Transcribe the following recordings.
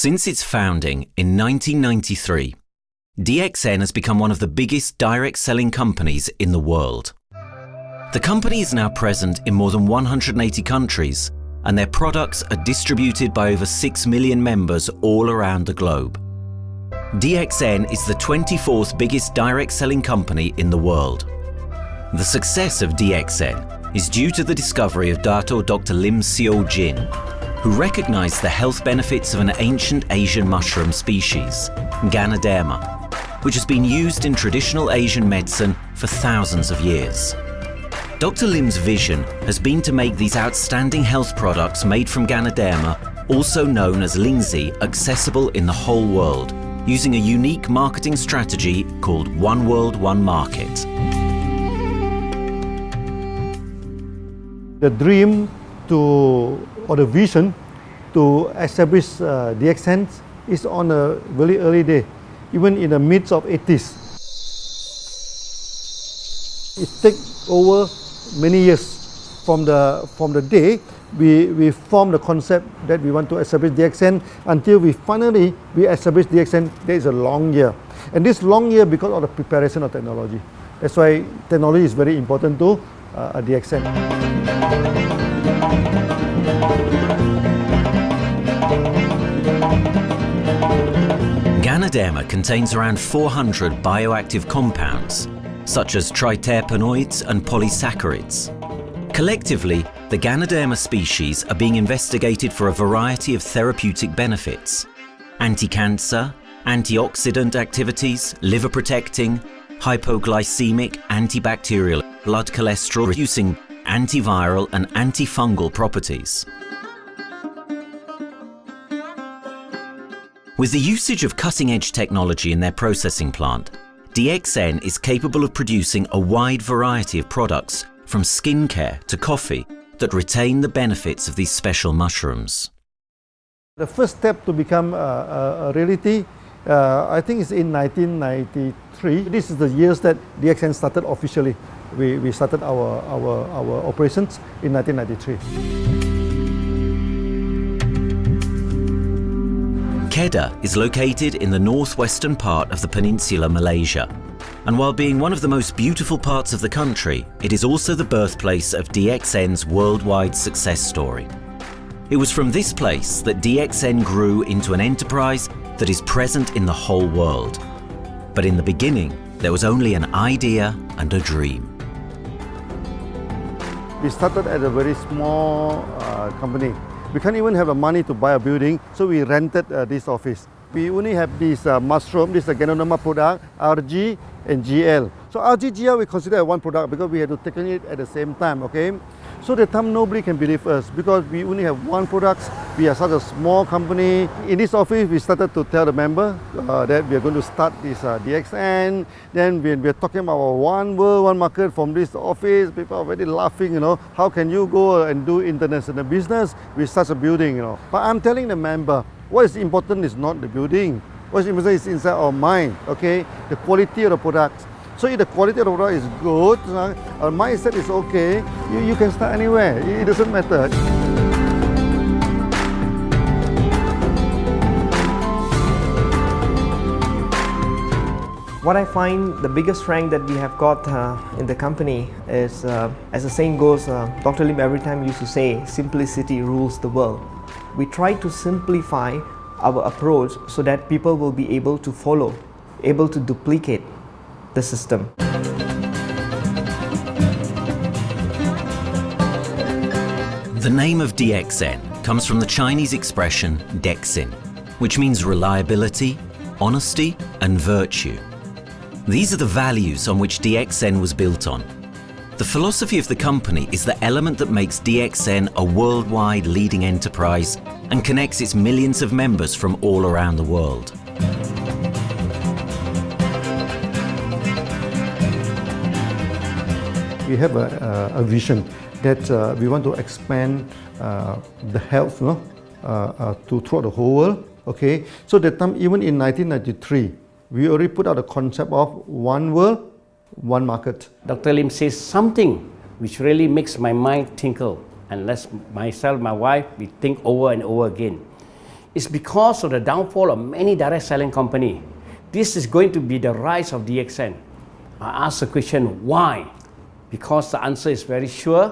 Since its founding in 1993, DXN has become one of the biggest direct selling companies in the world. The company is now present in more than 180 countries, and their products are distributed by over 6 million members all around the globe. DXN is the 24th biggest direct selling company in the world. The success of DXN is due to the discovery of Dr. Lim Seo Jin, who recognized the health benefits of an ancient Asian mushroom species, Ganoderma, which has been used in traditional Asian medicine for thousands of years. Dr. Lim's vision has been to make these outstanding health products made from Ganoderma, also known as Lingzi, accessible in the whole world, using a unique marketing strategy called One World, One Market. The dream or the vision to establish DXN is on a very early day, even in the midst of 80s. It takes over many years from the day we formed the concept that we want to establish DXN until we finally establish DXN. There is a long year, and this long year because of the preparation of technology. That's why technology is very important to DXN. Ganoderma contains around 400 bioactive compounds, such as triterpenoids and polysaccharides. Collectively, the Ganoderma species are being investigated for a variety of therapeutic benefits: anti-cancer, antioxidant activities, liver protecting, hypoglycemic, antibacterial, blood cholesterol reducing, antiviral and antifungal properties. With the usage of cutting-edge technology in their processing plant, DXN is capable of producing a wide variety of products, from skincare to coffee, that retain the benefits of these special mushrooms. The first step to become a reality, I think, is in 1993. This is the years that DXN started officially. We started our operations in 1993. Kedah is located in the northwestern part of the peninsula Malaysia, and while being one of the most beautiful parts of the country, it is also the birthplace of DXN's worldwide success story. It was from this place that DXN grew into an enterprise that is present in the whole world. But in the beginning, there was only an idea and a dream. We started at a very small company. We can't even have the money to buy a building, so we rented this office. We only have this mushroom, this is a Ganoderma product, RG and GL. So RG, GL we consider one product because we had to take it at the same time, okay? So the time nobody can believe us because we only have one product. We are such a small company. In this office, we started to tell the member that we are going to start this DXN. Then we are talking about one world, one market from this office. People are already laughing, how can you go and do international business with such a building, But I'm telling the member, what is important is not the building. What is important is inside our mind, okay? The quality of the product. So if the quality of the product is good, our mindset is okay, you can start anywhere. It doesn't matter. What I find the biggest strength that we have got in the company is, as the saying goes, Dr. Lim every time used to say, simplicity rules the world. We try to simplify our approach so that people will be able to follow, able to duplicate the system. The name of DXN comes from the Chinese expression DXN, which means reliability, honesty and virtue. These are the values on which DXN was built on. The philosophy of the company is the element that makes DXN a worldwide leading enterprise and connects its millions of members from all around the world. We have a vision that we want to expand the health to throughout the whole world. Okay, so that time, even in 1993, we already put out a concept of one world, one market. Dr. Lim says something which really makes my mind tinkle, and lets myself, my wife, we think over and over again. It's because of the downfall of many direct selling companies. This is going to be the rise of DXN. I ask the question, why? Because the answer is very sure,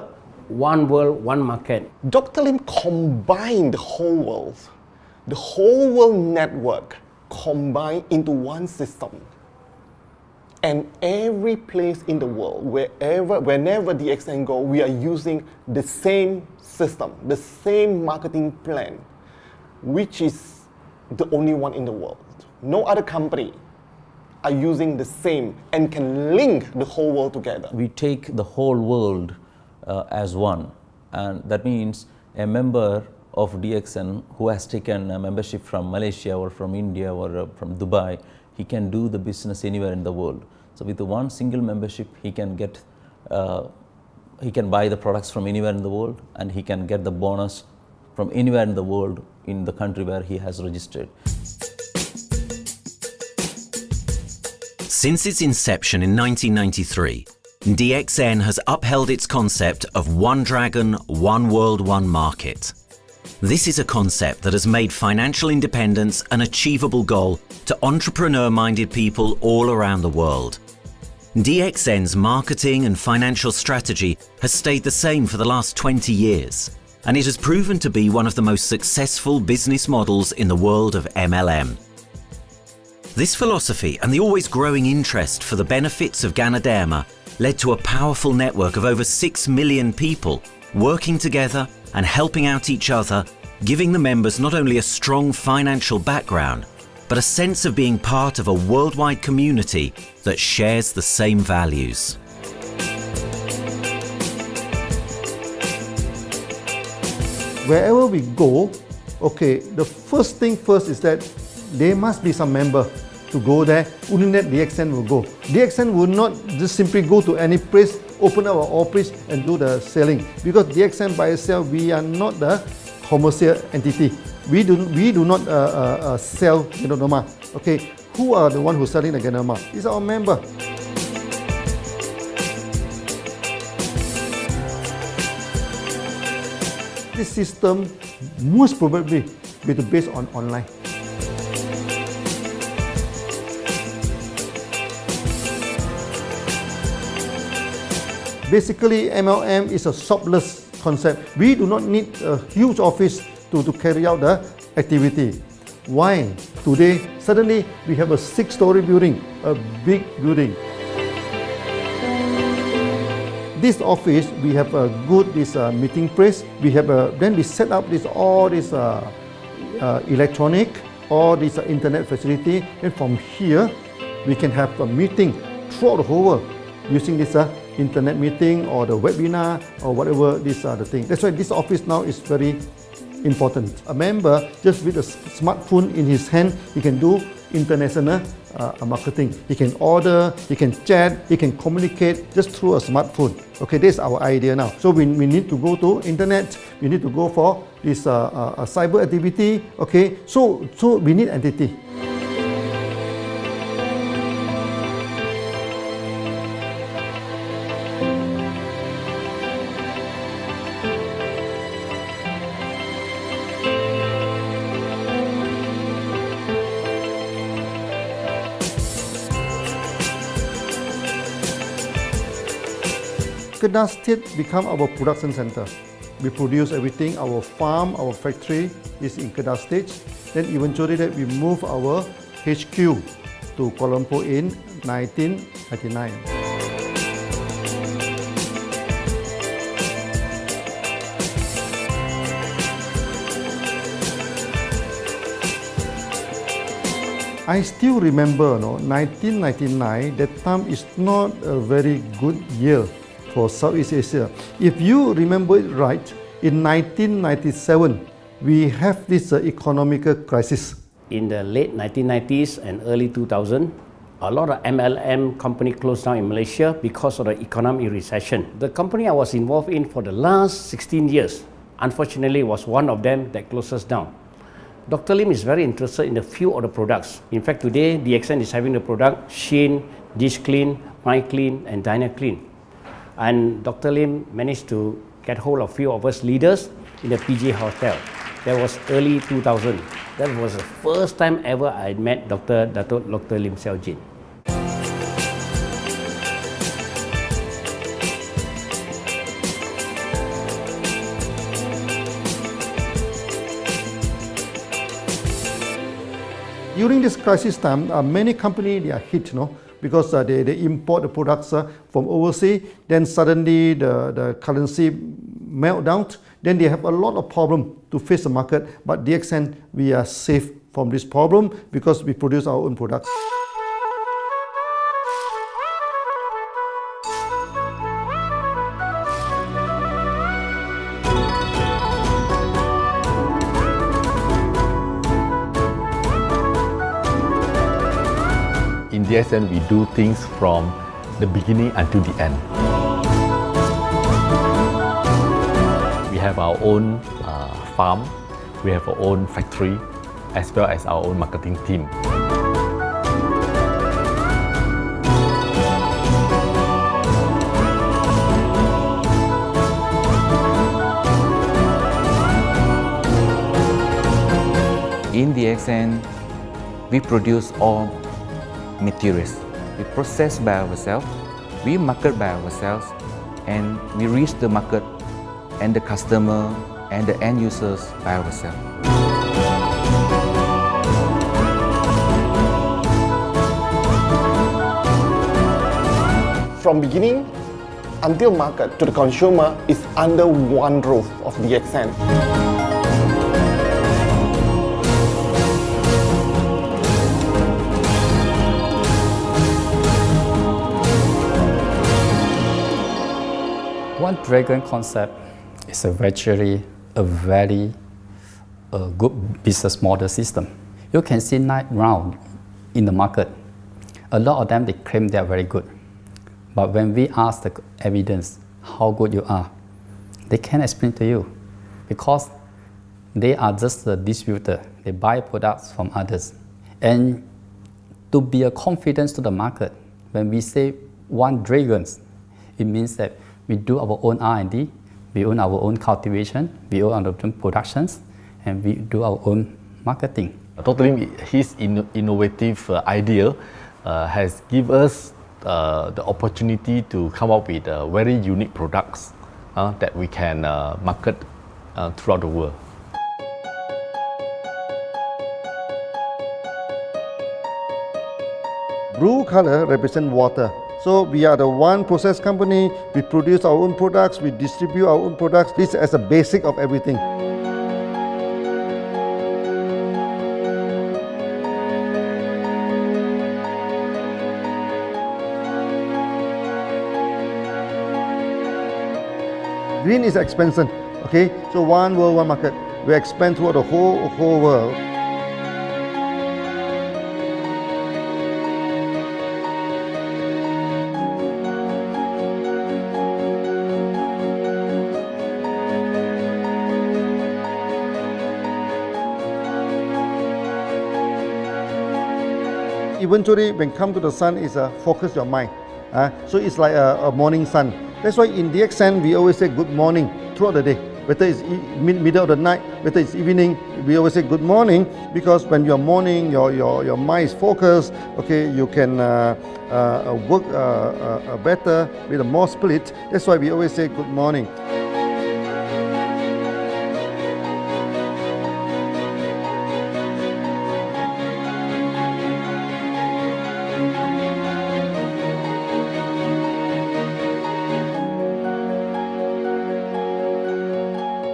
one world, one market. Dr. Lim combined the whole world network combined into one system. And every place in the world, whenever DXN go, we are using the same system, the same marketing plan, which is the only one in the world. No other company are using the same and can link the whole world together. We take the whole world as one, and that means a member of DXN who has taken a membership from Malaysia or from India or from Dubai, he can do the business anywhere in the world. So with the one single membership, he can get, he can buy the products from anywhere in the world, and he can get the bonus from anywhere in the world in the country where he has registered. Since its inception in 1993, DXN has upheld its concept of one dragon, one world, one market. This is a concept that has made financial independence an achievable goal to entrepreneur-minded people all around the world. DXN's marketing and financial strategy has stayed the same for the last 20 years, and it has proven to be one of the most successful business models in the world of MLM. This philosophy and the always growing interest for the benefits of Ganoderma led to a powerful network of over 6 million people working together and helping out each other, giving the members not only a strong financial background, but a sense of being part of a worldwide community that shares the same values. Wherever we go, okay, the first thing first is that there must be some member to go there. Only that DXN will go. DXN will not just simply go to any place, open our office and do the selling. Because DXN by itself, we are not the commercial entity. We do not sell Ganoderma. Okay, who are the one who's selling the Ganoderma? It's our member. This system most probably will be based on online. Basically, MLM is a shopless concept. We do not need a huge office to carry out the activity. Why? Today, suddenly we have a 6-story building, a big building. This office, we have a good meeting place. We have then we set up all this electronic, all this internet facility. And from here, we can have a meeting throughout the whole world using this internet meeting or the webinar or whatever these are the things. That's why this office now is very important. A member, just with a smartphone in his hand, he can do international marketing. He can order, he can chat, he can communicate just through a smartphone. Okay, that's our idea now. So we need to go to internet, we need to go for this cyber activity. Okay, so we need entity. Kedah State become our production center. We produce everything. Our farm, our factory is in Kedah State. Then eventually that we move our HQ to Kuala Lumpur in 1999. I still remember, 1999, that time is not a very good year for Southeast Asia. If you remember it right, in 1997, we have this economic crisis. In the late 1990s and early 2000, a lot of MLM company closed down in Malaysia because of the economic recession. The company I was involved in for the last 16 years, unfortunately, was one of them that closes down. Dr. Lim is very interested in a few of the products. In fact, today, DXN is having the product Sheen, Dish Clean, My Clean, and Diner Clean. And Dr. Lim managed to get hold of a few of us leaders in the PJ Hotel. That was early 2000. That was the first time ever I met Dr. Lim Xiaojin. During this crisis time, many companies they are hit, because they import the products from overseas. Then suddenly the currency melt down. Then they have a lot of problem to face the market. But DXN, we are safe from this problem because we produce our own products. In DXN, we do things from the beginning until the end. We have our own farm, we have our own factory, as well as our own marketing team. In DXN, we produce all materials. We process by ourselves, we market by ourselves, and we reach the market and the customer and the end users by ourselves. From beginning until market to the consumer is under one roof of DXN. One Dragon concept is a very good business model system. You can see now in the market, a lot of them they claim they are very good. But when we ask the evidence how good you are, they can't explain to you because they are just a distributor. They buy products from others. And to be a confidence to the market, when we say One Dragons, it means that we do our own R&D, we own our own cultivation, we own our own productions, and we do our own marketing. Dr. Lim, his innovative idea has given us the opportunity to come up with very unique products that we can market throughout the world. Blue color represents water. So we are the one process company, we produce our own products, we distribute our own products. This is as a basic of everything. Green is expansion, okay? So one world, one market. We expand throughout the whole world. Eventually, when come to the sun, is focus your mind. So it's like a morning sun. That's why in DXN, we always say good morning throughout the day. Whether it's middle of the night, whether it's evening, we always say good morning because when you're morning, your mind is focused. Okay, you can work better with a more spirit. That's why we always say good morning.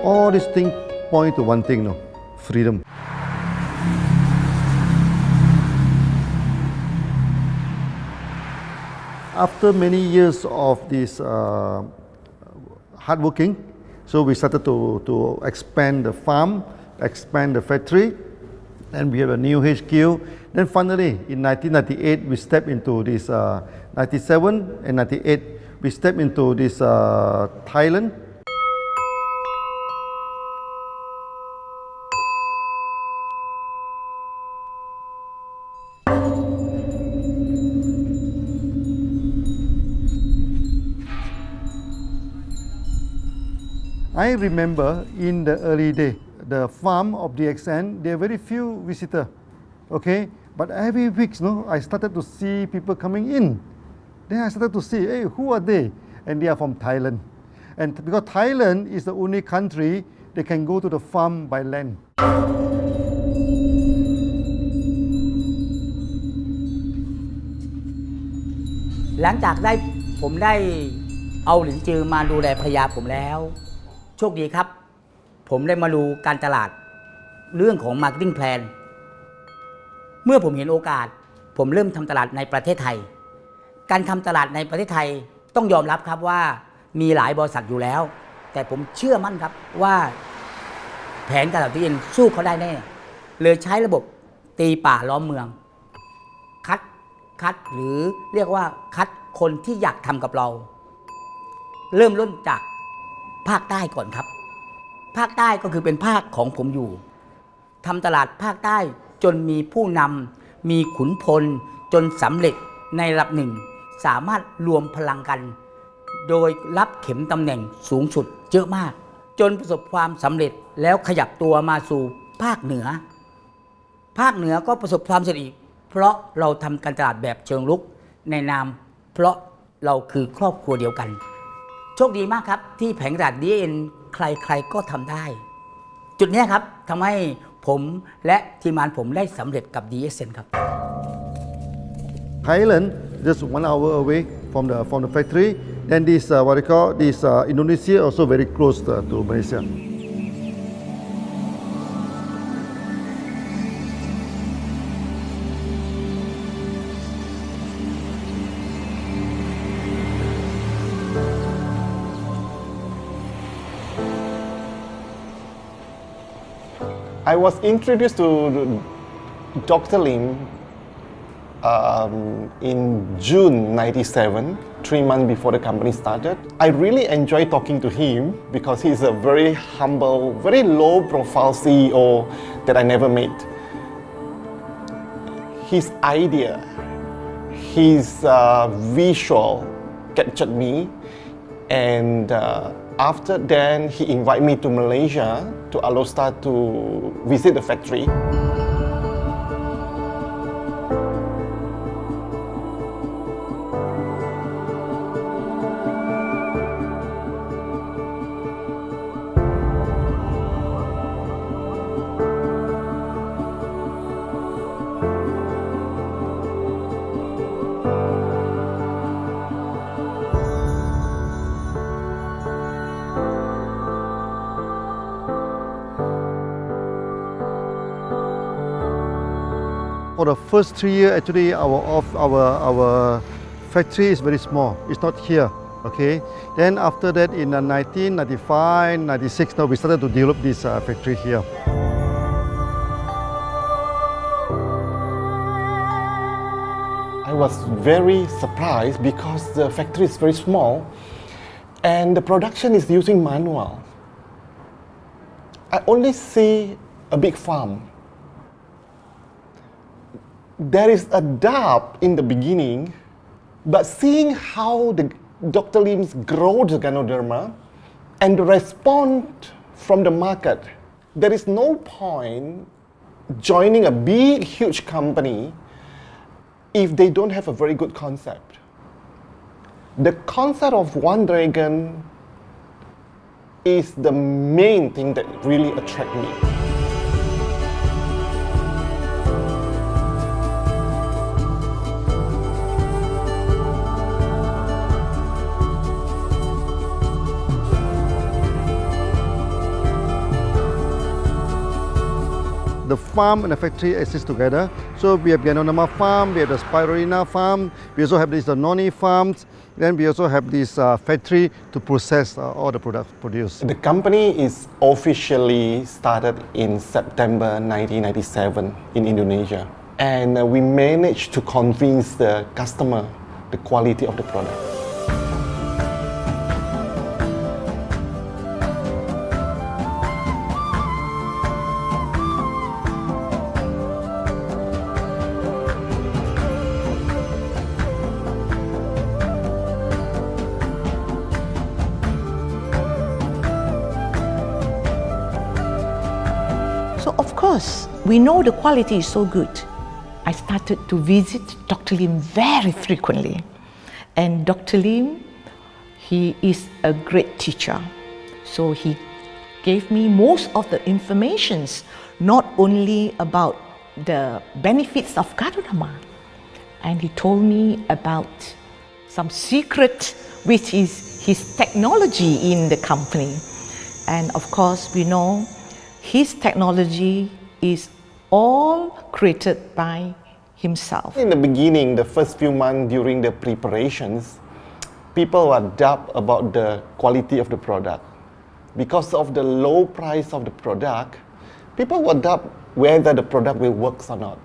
All these things point to one thing, freedom. After many years of this hard working, so we started to expand the farm, expand the factory, and we have a new HQ. Then finally, in 1998, we stepped into this, 97 and 98, we stepped into this Thailand. I remember in the early day, the farm of DXN, there are very few visitors, okay? But every week, I started to see people coming in. Then I started to see, hey, who are they? And they are from Thailand. And because Thailand is the only country they can go to the farm by land. หลังจากผมได้เอาหลินจือมาดูแลภรรยาผมแล้ว โชคดีครับ ผมได้มาดูการตลาดเรื่องของ Marketing Plan เมื่อผมเห็นโอกาสผมเริ่มทำตลาดในประเทศไทย การทำตลาดในประเทศไทยต้องยอมรับครับว่ามีหลายบริษัทอยู่แล้ว แต่ผมเชื่อมั่นครับว่าแผนการตลาดที่เองสู้เขาได้แน่เลยใช้ระบบตีป่าล้อมเมืองคัดหรือเรียกว่าคัดคนที่อยากทำกับเรา เริ่มต้นจากภาคใต้ก่อนครับภาคใต้ก็คือเป็นภาคของผมอยู่ทำตลาดภาคใต้จนมีผู้นำมีขุนพลจนสำเร็จในระดับหนึ่งสามารถรวมพลังกันโดยรับเข็มตำแหน่งสูงสุดเยอะมากจนประสบความสำเร็จแล้วขยับตัวมาสู่ภาคเหนือก็ประสบความสำเร็จอีกเพราะเราทำการตลาดแบบเชิงรุกในนามเพราะเราคือครอบครัวเดียวกันโชคดีมากครับที่แผงตลาด DXN ใครๆก็ทำได้จุดนี้ครับทำให้ผมและทีมงานผมได้สำเร็จกับ DXN ครับ Thailand just 1 hour away from the factory. Then this what they call this Indonesia also very close to Malaysia. I was introduced to Dr. Lim in June '97, 3 months before the company started. I really enjoyed talking to him because he's a very humble, very low-profile CEO that I never met. His idea, his visual captured me, and after then he invited me to Malaysia to Alostar to visit the factory. For the first 3 years, actually, our factory is very small. It's not here, okay? Then after that, in 1995, 96, now we started to develop this factory here. I was very surprised because the factory is very small and the production is using manual. I only see a big farm. There is a doubt in the beginning, but seeing how Dr. Lim's grows the Ganoderma and the response from the market, there is no point joining a big, huge company if they don't have a very good concept. The concept of One Dragon is the main thing that really attracts me. The farm and the factory exist together. So we have Ganoderma farm, we have the Spirulina farm, we also have the noni farms, then we also have this factory to process all the products produced. The company is officially started in September 1997 in Indonesia. And we managed to convince the customer the quality of the product. we know the quality is so good, I started to visit Dr. Lim very frequently. And Dr. Lim, he is a great teacher. So he gave me most of the informations, not only about the benefits of Ganoderma, and he told me about some secret, which is his technology in the company. And of course, we know his technology is all created by himself. In the beginning, the first few months during the preparations, people were doubt about the quality of the product. Because of the low price of the product, people were doubt whether the product will work or not.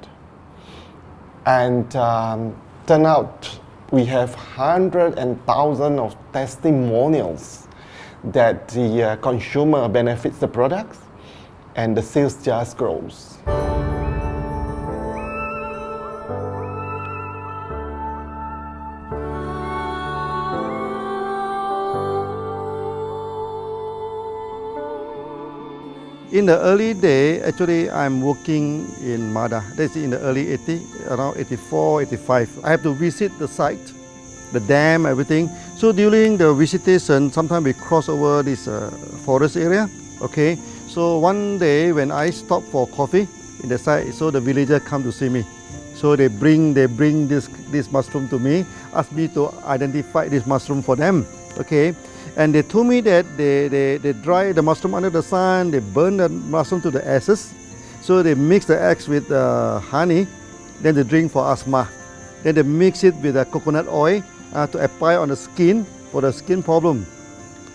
And turn out we have hundreds and thousands of testimonials that the consumer benefits the products and the sales just grows. In the early day, actually, I'm working in Mada. That's in the early 80s, around 84, 85. I have to visit the site, the dam, everything. So during the visitation, sometimes we cross over this forest area. Okay. So one day when I stop for coffee in the site, so the villager come to see me. So they bring this mushroom to me, ask me to identify this mushroom for them. Okay. And they told me that they dry the mushroom under the sun, they burn the mushroom to the ashes. So they mix the eggs with honey, then they drink for asthma. Then they mix it with coconut oil to apply on the skin for the skin problem.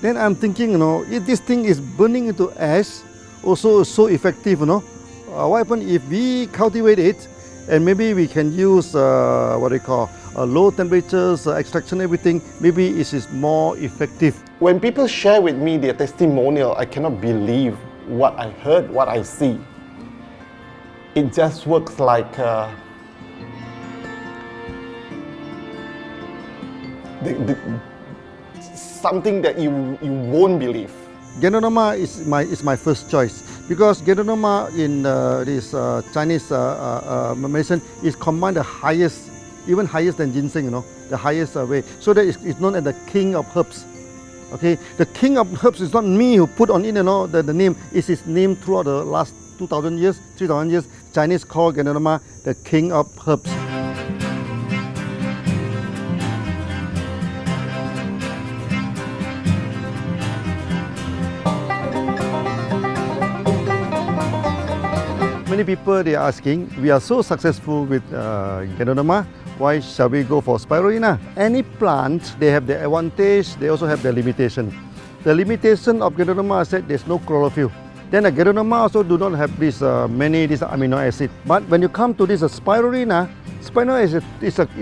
Then I'm thinking, if this thing is burning into ash, also so effective, what happens if we cultivate it and maybe we can use low temperatures, extraction, everything, maybe it is more effective. When people share with me their testimonial, I cannot believe what I heard, what I see. It just works like something that you won't believe. Ganoderma is my first choice because Ganoderma in this Chinese medicine is combined the highest, even higher than ginseng, the highest way. So that it's known as the king of herbs. Okay, the king of herbs is not me who put on it, the name. It's his name throughout the last 2,000 years, 3,000 years. Chinese call Ganoderma the king of herbs. Many people they are asking, we are so successful with Ganoderma, why shall we go for spirulina? Any plant, they have their advantage, they also have their limitation. The limitation of Ganoderma is that there's no chlorophyll. Then the Ganoderma also do not have this many amino acid. But when you come to this spirulina, spirulina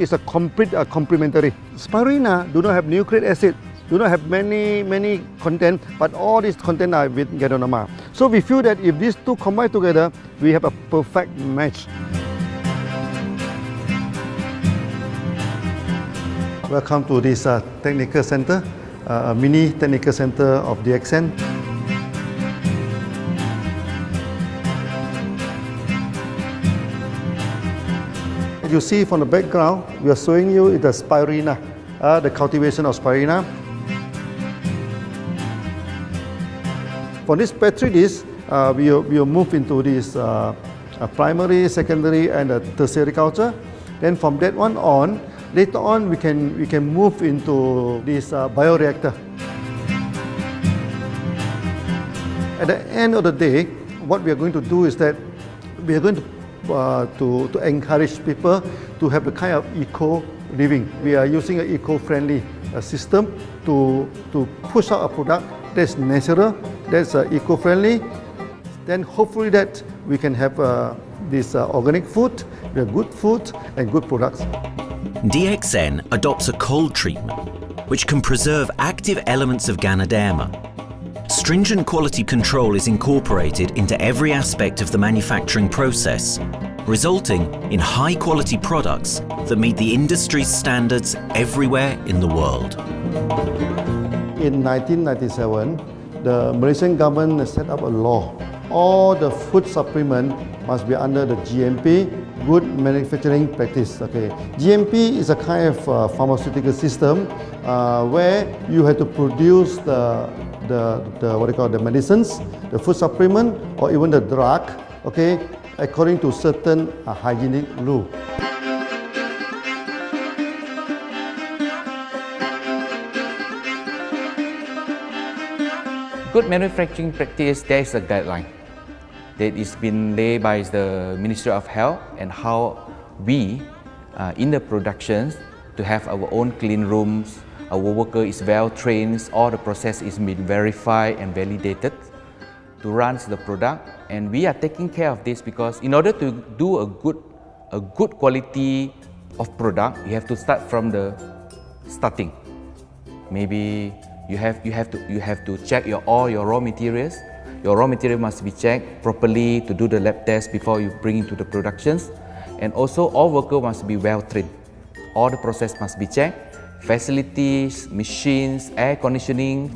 is a complete complementary. Spirulina do not have nucleic acid, do not have many content, but all these content are with Ganoderma. So we feel that if these two combine together, we have a perfect match. Welcome to this technical center, a mini technical center of DXN. As you see from the background, we are showing you the spirulina, the cultivation of spirulina. For this petri dish, we will move into this primary, secondary, and tertiary culture. Then from that one on, later on we can move into this bioreactor. At the end of the day, what we are going to do is that we are going to encourage people to have the kind of eco living. We are using an eco-friendly system to push out a product that's natural, that's eco-friendly. Then hopefully that we can have this organic food, good food and good products. DXN adopts a cold treatment which can preserve active elements of Ganoderma. Stringent quality control is incorporated into every aspect of the manufacturing process, resulting in high-quality products that meet the industry's standards everywhere in the world. In 1997, the Malaysian government set up a law. All the food supplement must be under the GMP, Good Manufacturing Practice. Okay, GMP is a kind of pharmaceutical system where you have to produce the what you call the medicines, the food supplement, or even the drug. Okay, according to certain hygienic rule. Good manufacturing practice, there is a guideline that is been laid by the Ministry of Health and how we in the productions to have our own clean rooms, our worker is well trained, all the process is been verified and validated to run the product, and we are taking care of this because in order to do a good quality of product, you have to start from the starting. Maybe you have to check all your raw materials. Your raw material must be checked properly to do the lab test before you bring into the productions. And also all workers must be well trained. All the process must be checked. Facilities, machines, air conditioning.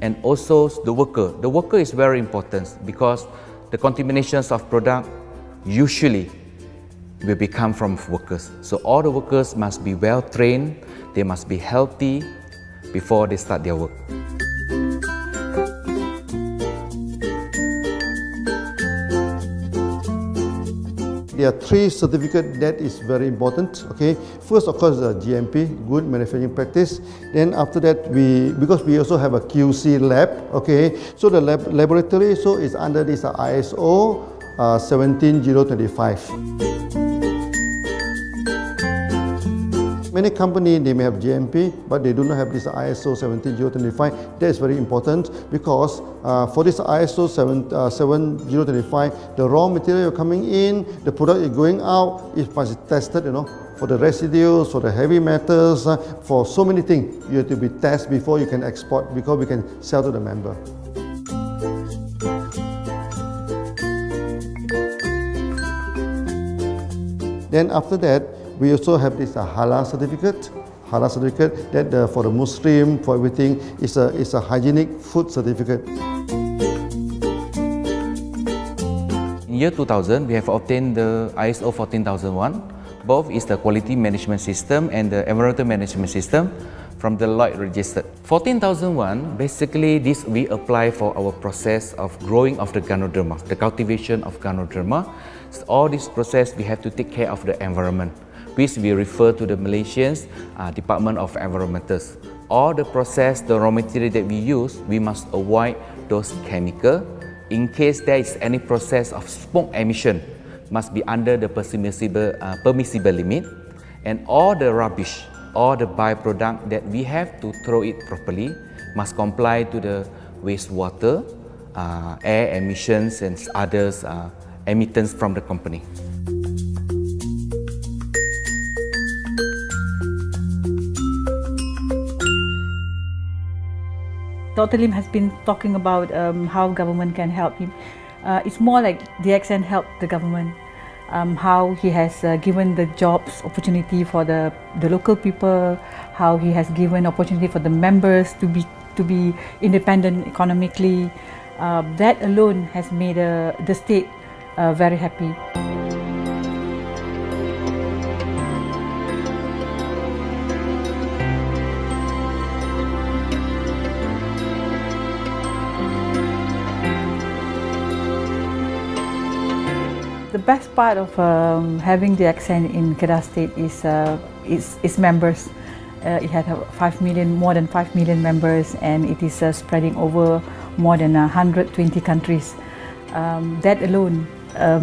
And also the worker. The worker is very important because the contaminations of product usually will become from workers. So all the workers must be well trained, they must be healthy before they start their work. There are 3 certificates that is very important. Okay, first of course the GMP, Good Manufacturing Practice. Then after that because we also have a QC lab. Okay, so the laboratory so is under this ISO 17025. Many companies they may have GMP, but they do not have this ISO 17025. That is very important because for this ISO 17025, the raw material coming in, the product is going out, it must be tested, for the residues, for the heavy metals, for so many things. You have to be tested before you can export, because we can sell to the member. Then after that, we also have this halal certificate. Halal certificate that for the Muslim, for everything, is a hygienic food certificate. In year 2000, we have obtained the ISO 14001. Both is the quality management system and the environmental management system from the Lloyd registered. 14001, basically this we apply for our process of growing of the Ganoderma, the cultivation of Ganoderma. So all this process we have to take care of the environment, which we refer to the Malaysians Department of Environmentals. All the process, the raw material that we use, we must avoid those chemicals. In case there is any process of smoke emission, must be under the permissible limit, and all the rubbish, all the byproduct that we have to throw it properly must comply to the wastewater, air emissions and others emittance from the company. Dr. Lim has been talking about how government can help him. It's more like DXN helped the government, how he has given the jobs opportunity for the local people, how he has given opportunity for the members to be independent economically. That alone has made the state very happy. The best part of having the DXN in Kedah State is its members. It had more than 5 million members, and it is spreading over more than 120 countries. That alone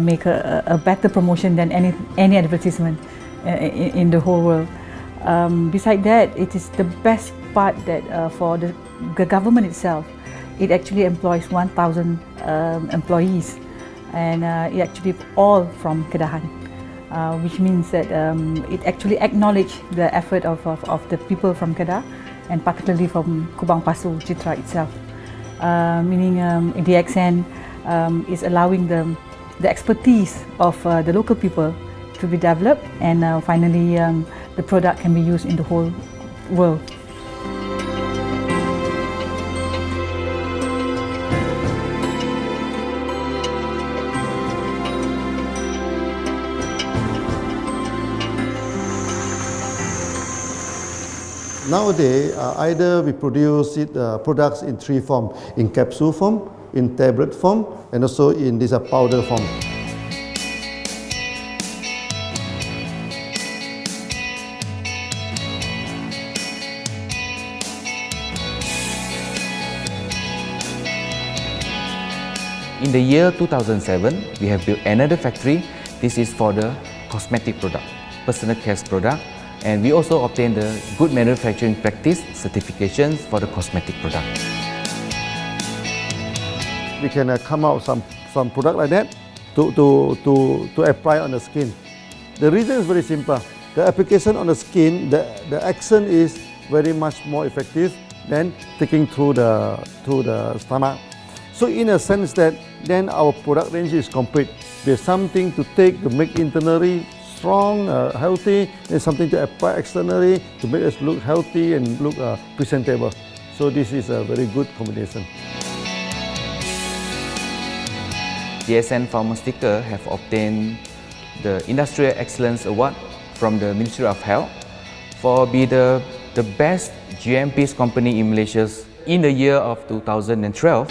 make a better promotion than any advertisement in the whole world. Besides that, it is the best part that for the government itself, it actually employs 1,000 employees, and it actually all from Kedahan, which means that it actually acknowledges the effort of the people from Kedah, and particularly from Kubang Pasu Citra itself. Meaning DXN is allowing the expertise of the local people to be developed, and finally the product can be used in the whole world. Nowadays, either we produce products in three forms: in capsule form, in tablet form, and also in this powder form. In the year 2007, we have built another factory. This is for the cosmetic product, personal care product, and we also obtained the Good Manufacturing Practice certifications for the cosmetic product. We can come out some product like that to apply on the skin. The reason is very simple. The application on the skin, the action is very much more effective than taking through the stomach. So in a sense that then our product range is complete. There's something to take to make internally strong, healthy, and something to apply externally to make us look healthy and look presentable. So this is a very good combination. DXN Pharmaceutical have obtained the Industrial Excellence Award from the Ministry of Health for being the best GMP company in Malaysia in the year of 2012.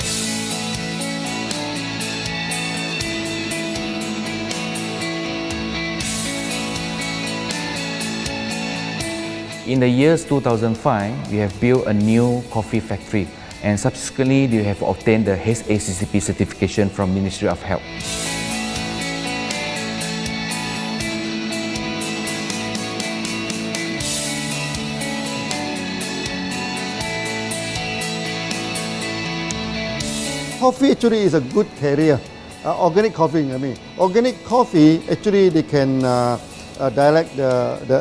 In the years 2005, we have built a new coffee factory, and subsequently we have obtained the HACCP certification from Ministry of Health. Coffee actually is a good carrier. Organic coffee, Organic coffee, actually they can dilate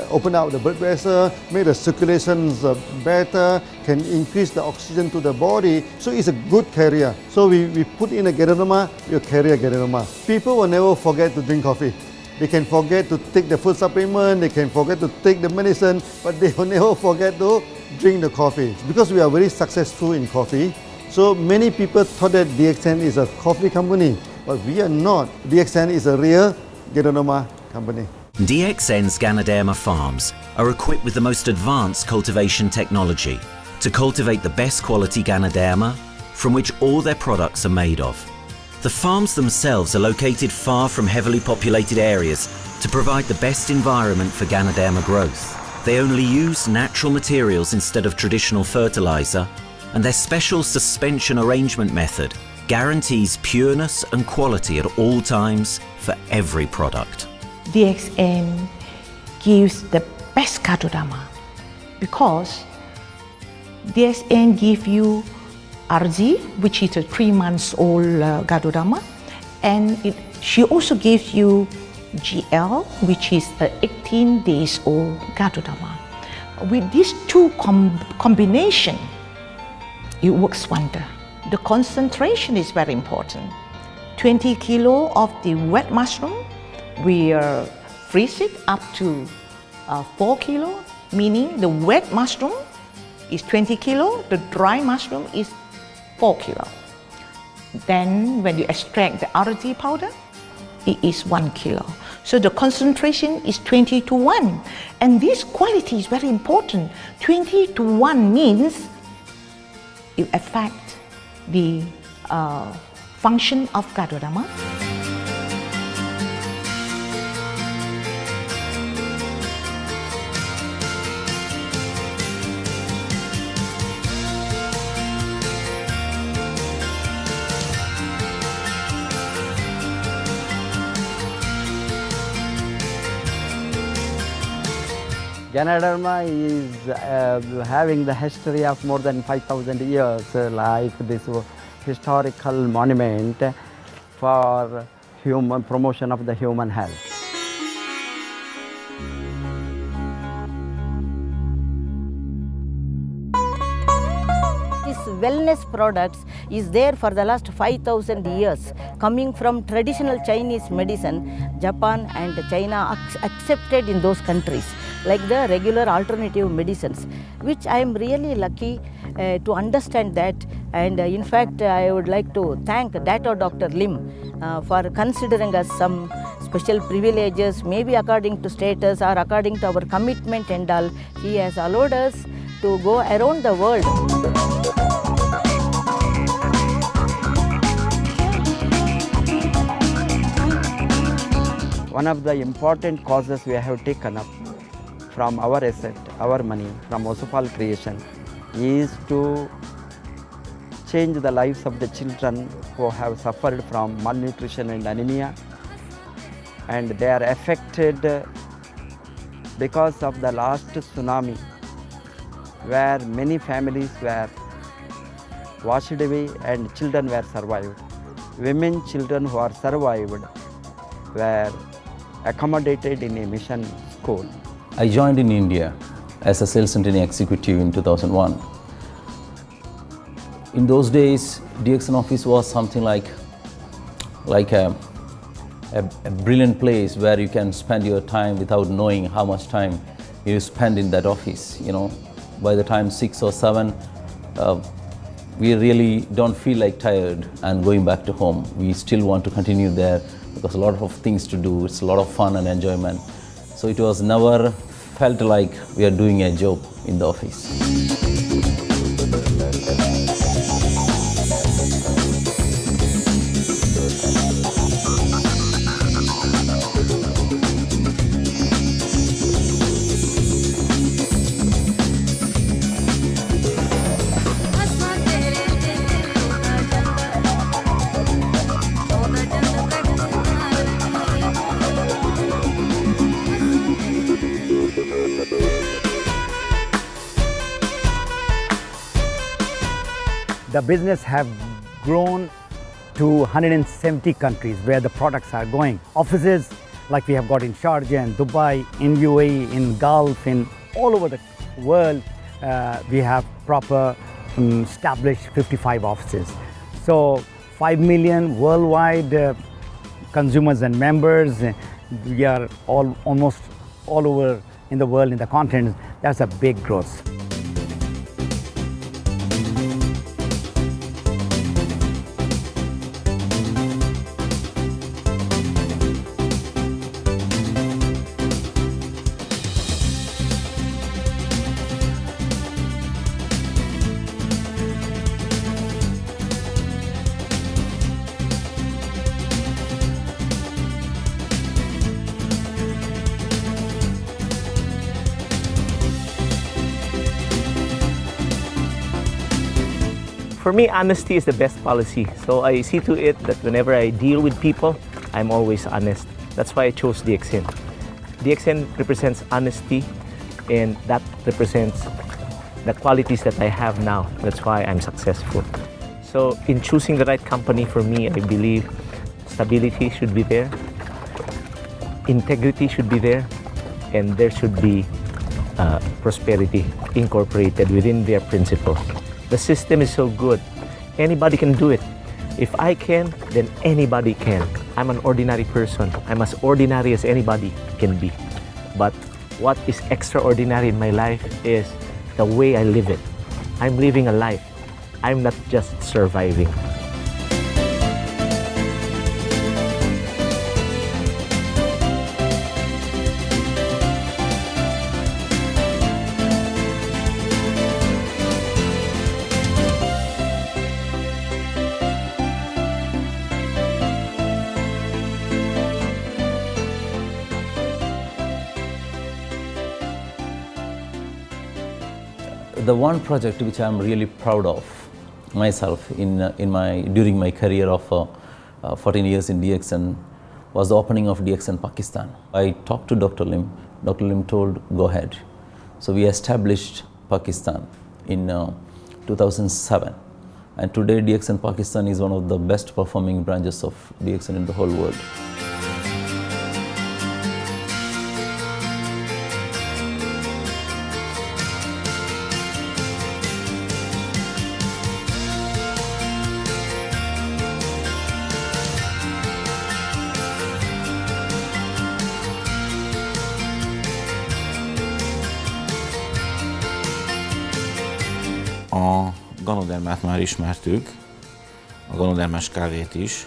open up the blood vessel, make the circulations better, can increase the oxygen to the body. So it's a good carrier. So we put in a Ganoderma, you carry a Ganoderma. People will never forget to drink coffee. They can forget to take the food supplement, they can forget to take the medicine, but they will never forget to drink the coffee. Because we are very successful in coffee, so many people thought that DXN is a coffee company, but we are not. DXN is a real Ganoderma company. DXN's Ganoderma farms are equipped with the most advanced cultivation technology to cultivate the best quality Ganoderma from which all their products are made of. The farms themselves are located far from heavily populated areas to provide the best environment for Ganoderma growth. They only use natural materials instead of traditional fertilizer, and their special suspension arrangement method guarantees pureness and quality at all times for every product. DXN gives the best Ganoderma because DXN gives you RZ, which is a 3 months old Ganoderma, and she also gives you GL, which is a 18 days old Ganoderma. With these two combination, it works wonder. The concentration is very important. 20 kilo of the wet mushroom, we freeze it up to 4 kilo, meaning the wet mushroom is 20 kilo, the dry mushroom is 4 kilo. Then when you extract the RZ powder, it is 1 kilo. So the concentration is 20 to 1. And this quality is very important. 20 to 1 means it affects the function of Ganoderma. Ganoderma is having the history of more than 5,000 years, like this historical monument for human promotion of the human health. This wellness products is there for the last 5,000 years, coming from traditional Chinese medicine. Japan and China accepted in those countries, like the regular alternative medicines, which I am really lucky to understand that. And in fact, I would like to thank Dr. Lim for considering us some special privileges, maybe according to status or according to our commitment and all. He has allowed us to go around the world. One of the important causes we have taken up from our asset, our money, from Osopal creation, is to change the lives of the children who have suffered from malnutrition and anemia, and they are affected because of the last tsunami, where many families were washed away and children were survived. Women, children who are survived were accommodated in a mission school. I joined in India as a sales and training executive in 2001. In those days, DXN office was something like a brilliant place where you can spend your time without knowing how much time you spend in that office. You know, by the time 6 or 7, we really don't feel like tired and going back to home. We still want to continue there because a lot of things to do. It's a lot of fun and enjoyment. So it was never felt like we are doing a job in the office. The business have grown to 170 countries where the products are going. Offices like we have got in Sharjah and Dubai, in UAE, in Gulf, in all over the world, we have proper established 55 offices. So 5 million worldwide consumers and members. We are almost all over in the world, in the continents. That's a big growth. For me, honesty is the best policy. So I see to it that whenever I deal with people, I'm always honest. That's why I chose DXN. DXN represents honesty, and that represents the qualities that I have now. That's why I'm successful. So in choosing the right company for me, I believe stability should be there, integrity should be there, and there should be prosperity incorporated within their principles. The system is so good. Anybody can do it. If I can, then anybody can. I'm an ordinary person. I'm as ordinary as anybody can be. But what is extraordinary in my life is the way I live it. I'm living a life. I'm not just surviving. The one project which I'm really proud of myself during my career of 14 years in DXN was the opening of DXN Pakistan. I talked to Dr. Lim. Dr. Lim told, go ahead. So we established Pakistan in 2007. And today DXN Pakistan is one of the best performing branches of DXN in the whole world. A Ganodermát már ismertük, a Ganodermás kávét is,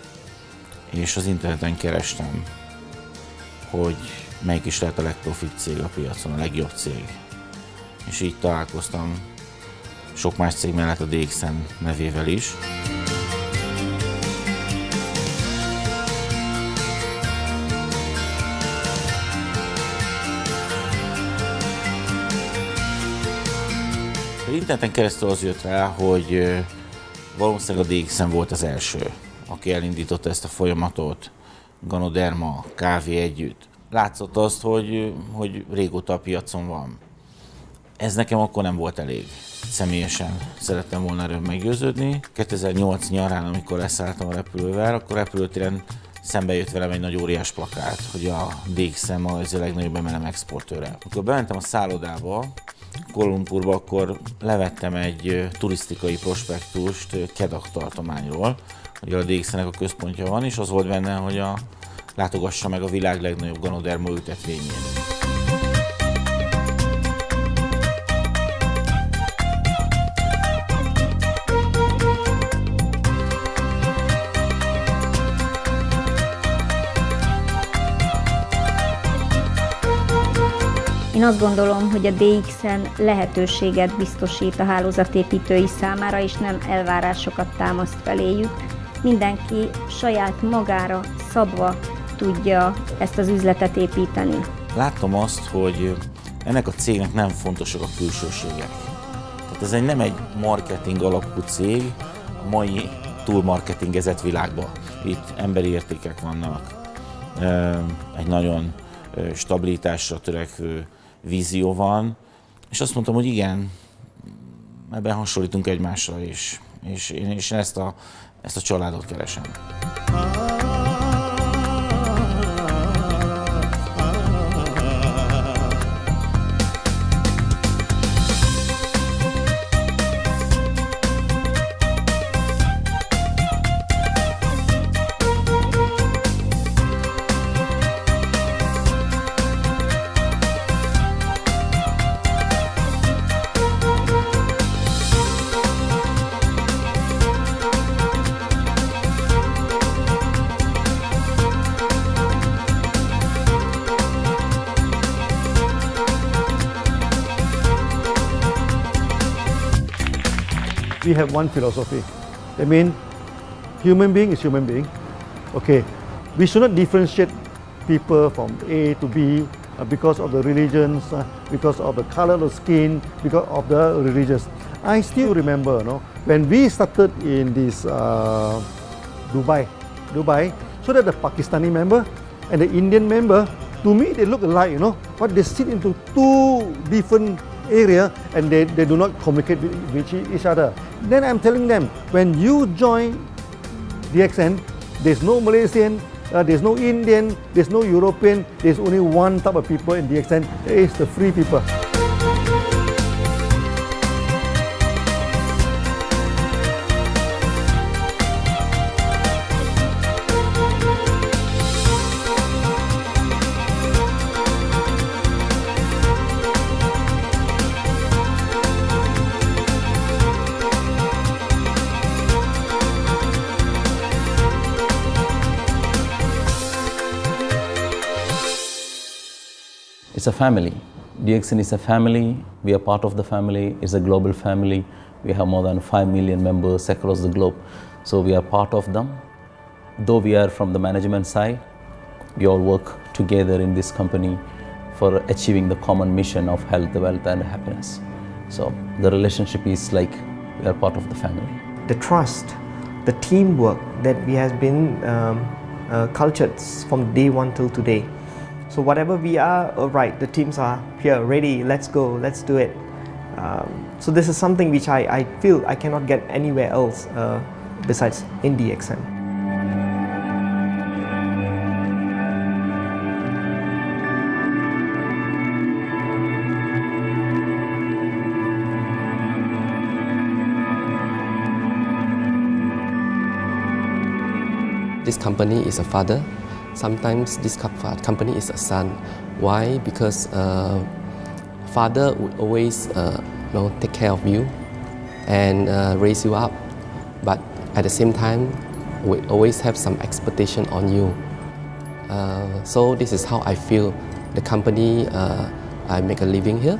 és az interneten kerestem, hogy melyik is lehet a legprofibb cég a piacon, a legjobb cég. És így találkoztam sok más cég mellett a DXN nevével is. Interneten keresztül az jött rá, hogy valószínűleg a DXN volt az első, aki elindította ezt a folyamatot, Ganoderma, kávé együtt. Látszott azt, hogy régóta a piacon van. Ez nekem akkor nem volt elég. Személyesen szerettem volna erről meggyőződni. 2008 nyarán, amikor leszálltam a repülővel, akkor repülőtéren szembe jött velem egy nagy óriás plakát, hogy a DXN ma az a legnagyobb MLM exportőre. Amikor bementem a szállodába, Kuala Lumpurba, akkor levettem egy turisztikai prospektust Kedah tartományról, hogy a DXN-nek a központja van, és az volt benne, hogy látogassa meg a világ legnagyobb Ganoderma ültetvényét. Én azt gondolom, hogy a DXN lehetőséget biztosít a hálózatépítői számára, és nem elvárásokat támaszt feléjük. Mindenki saját magára szabva tudja ezt az üzletet építeni. Láttam azt, hogy ennek a cégnek nem fontosak a külsőségek. Tehát ez nem egy marketing alapú cég a mai túlmarketingezett világban. Itt emberi értékek vannak, egy nagyon stabilitásra törekvő vízió van, és azt mondtam, hogy igen, ebben hasonlítunk egymásra is, és én ezt a családot keresem. We have one philosophy. I mean, human being is human being. Okay, we should not differentiate people from A to B because of the religions, because of the color of skin, because of the religious. I still remember, when we started in this Dubai, so that the Pakistani member and the Indian member, to me they look alike, but they sit into two different area and they do not communicate with each other. Then I'm telling them, when you join DXN, there's no Malaysian, there's no Indian, there's no European, there's only one type of people in DXN, that is the free people. It's a family. DXN is a family. We are part of the family. It's a global family. We have more than 5 million members across the globe. So we are part of them. Though we are from the management side, we all work together in this company for achieving the common mission of health, wealth and happiness. So the relationship is like we are part of the family. The trust, the teamwork that we have been cultured from day one till today. So whatever we are, right, the teams are here, ready, let's go, let's do it. So this is something which I feel I cannot get anywhere else besides in DXN. This company is a father. Sometimes this company is a son. Why? Because father would always take care of you, and raise you up. But at the same time, we always have some expectation on you. So this is how I feel. The company, I make a living here,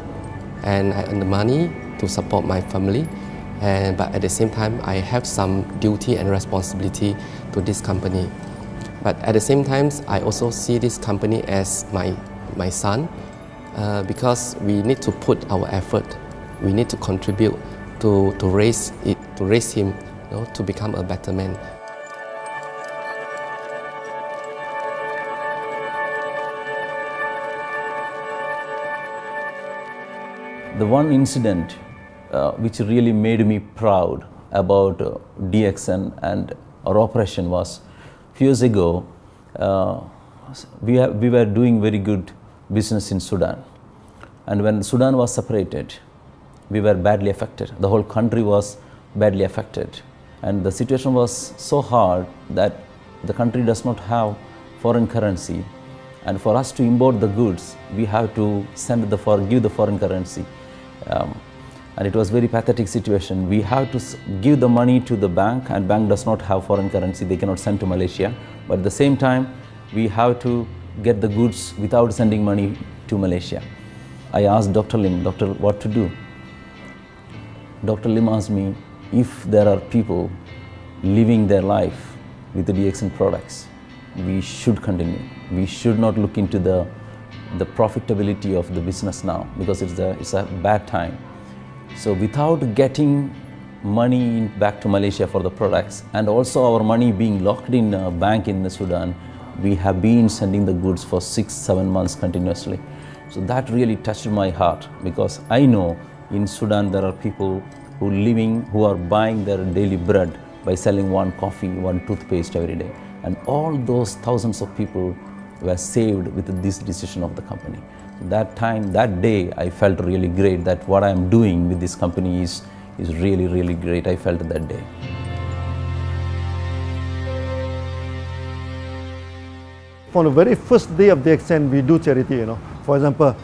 and I earn the money to support my family. But at the same time, I have some duty and responsibility to this company. But at the same time, I also see this company as my son, because we need to put our effort. We need to contribute to raise him, to become a better man. The one incident which really made me proud about DXN and our operation was few years ago. We were doing very good business in Sudan, and when Sudan was separated, we were badly affected. The whole country was badly affected, and the situation was so hard that the country does not have foreign currency, and for us to import the goods, we have to give the foreign currency. And it was very pathetic situation. We have to give the money to the bank, and bank does not have foreign currency. They cannot send to Malaysia. But at the same time, we have to get the goods without sending money to Malaysia. I asked Dr. Lim, doctor, what to do? Dr. Lim asked me if there are people living their life with the DXN products, we should continue. We should not look into the profitability of the business now, because it's a bad time. So without getting money back to Malaysia for the products, and also our money being locked in a bank in Sudan, we have been sending the goods for 6-7 months continuously. So that really touched my heart, because I know in Sudan there are people who are buying their daily bread by selling one coffee, one toothpaste every day. And all those thousands of people were saved with this decision of the company. That day, I felt really great that what I am doing with this company is really, really great. I felt that day. From the very first day of DXN, we do charity. For example,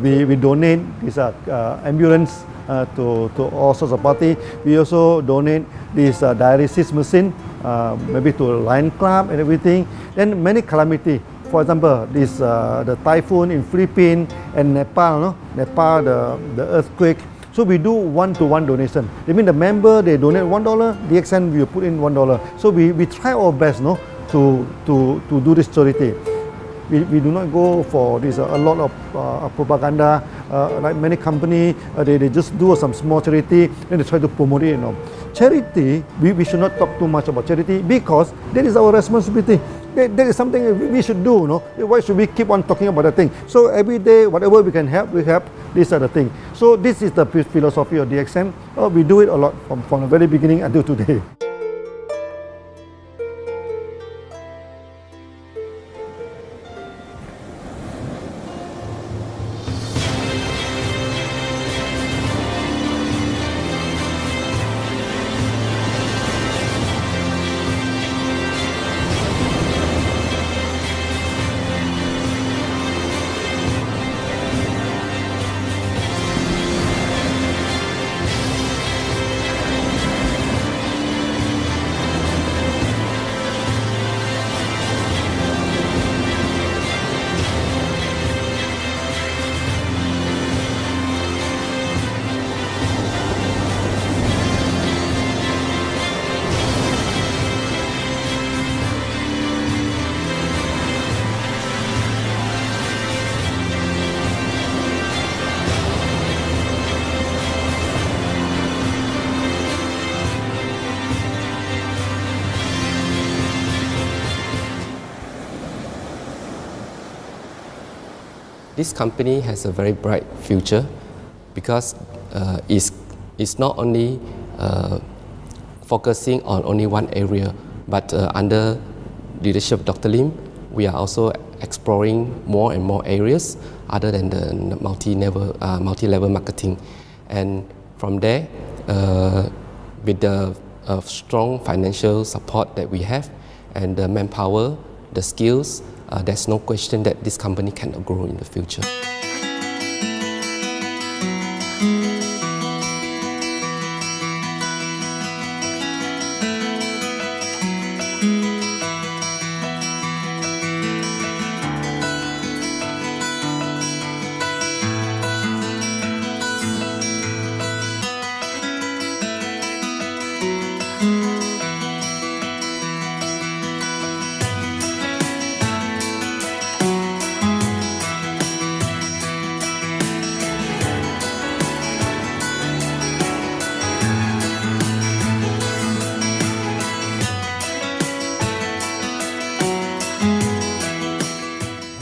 we donate this ambulance to all sorts of party. We also donate this dialysis machine, maybe to Lion Club and everything. Then many calamity. For example, the typhoon in Philippines and Nepal, the earthquake. So we do one-to-one donation. That means the member, they donate $1, DXN will put in $1. So we try our best to do this charity. We do not go for this a lot of propaganda, like many companies, they just do some small charity and they try to promote it. Charity, we should not talk too much about charity, because that is our responsibility. That is something we should do. Why should we keep on talking about the thing? So every day, whatever we can help, we help. These are the things. So this is the philosophy of DXN. We do it a lot from the very beginning until today. This company has a very bright future, because it's not only focusing on only one area, but under leadership of Dr. Lim, we are also exploring more and more areas other than the multi-level marketing. And from there, with the strong financial support that we have and the manpower, the skills, there's no question that this company cannot grow in the future.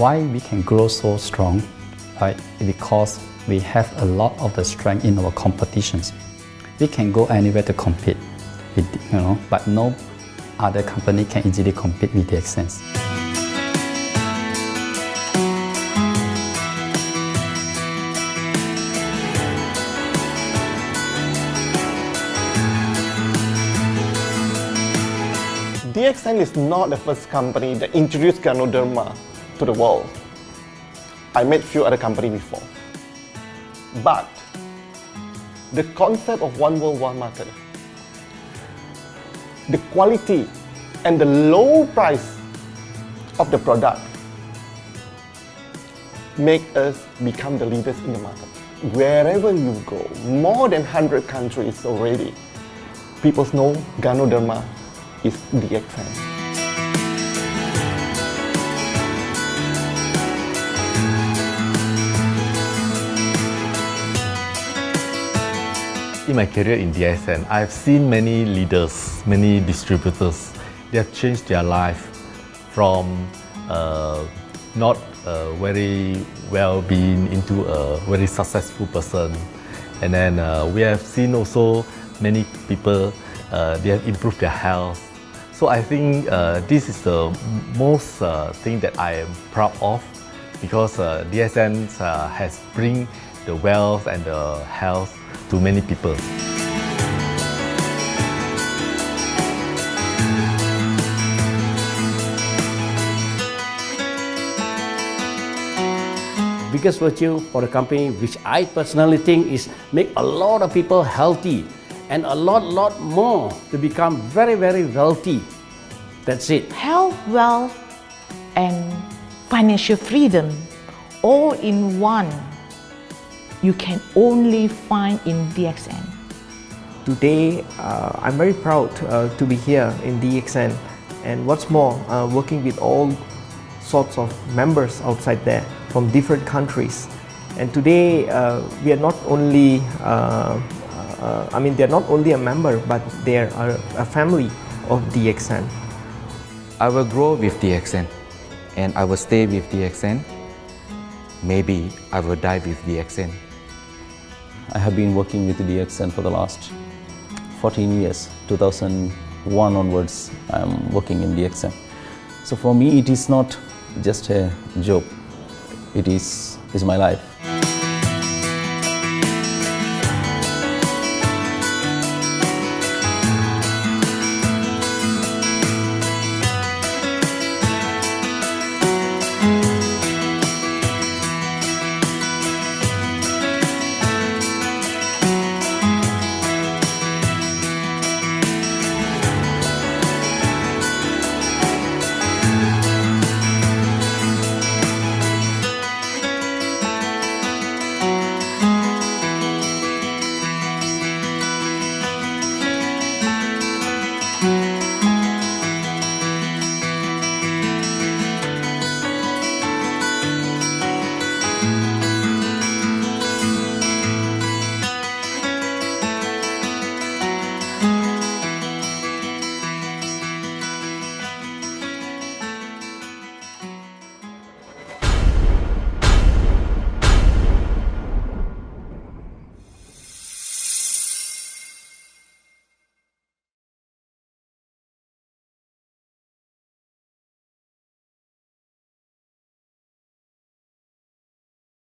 Why we can grow so strong? Right? Because we have a lot of the strength in our competitions. We can go anywhere to compete, but no other company can easily compete with DXN. DXN is not the first company that introduced Ganoderma to the world. I met few other companies before. But the concept of one world, one market, the quality and the low price of the product make us become the leaders in the market. Wherever you go, more than 100 countries already, people know Ganoderma is DXN. In my career in DXN, I've seen many leaders, many distributors. They have changed their life from not very well-being into a very successful person. And then we have seen also many people, they have improved their health. So I think this is the most thing that I am proud of, because DXN has bring the wealth and the health to many people. Biggest virtue for the company, which I personally think is make a lot of people healthy and a lot more to become very wealthy. That's it. Health, wealth, and financial freedom all in one. You can only find in DXN. Today, I'm very proud to be here in DXN, and what's more, working with all sorts of members outside there from different countries. And today, we are not only, they're not only a member, but they're a family of DXN. I will grow with DXN, and I will stay with DXN. Maybe I will die with DXN. I have been working with DXN for the last 14 years. 2001 onwards, I am working in DXN. So for me, it is not just a job. It is my life.